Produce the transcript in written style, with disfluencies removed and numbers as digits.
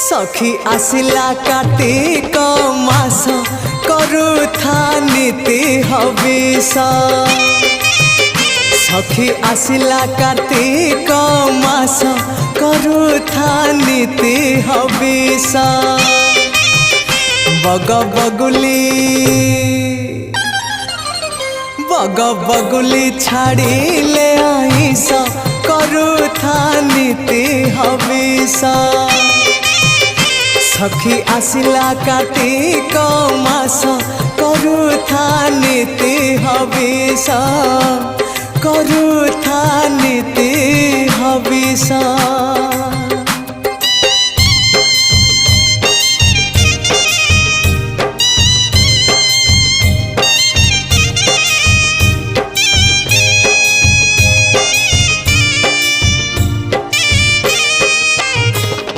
सखी आसिला कार्तिक मास करुथा नीति हविष सखी आसिला कार्तिक मास करुथा नीति हविष बग बगुली छाड़िले आईस करुथा नीति हविष सखी आसिला कार्तिक मास करुथा नीति हविष करुथा नीति हविष।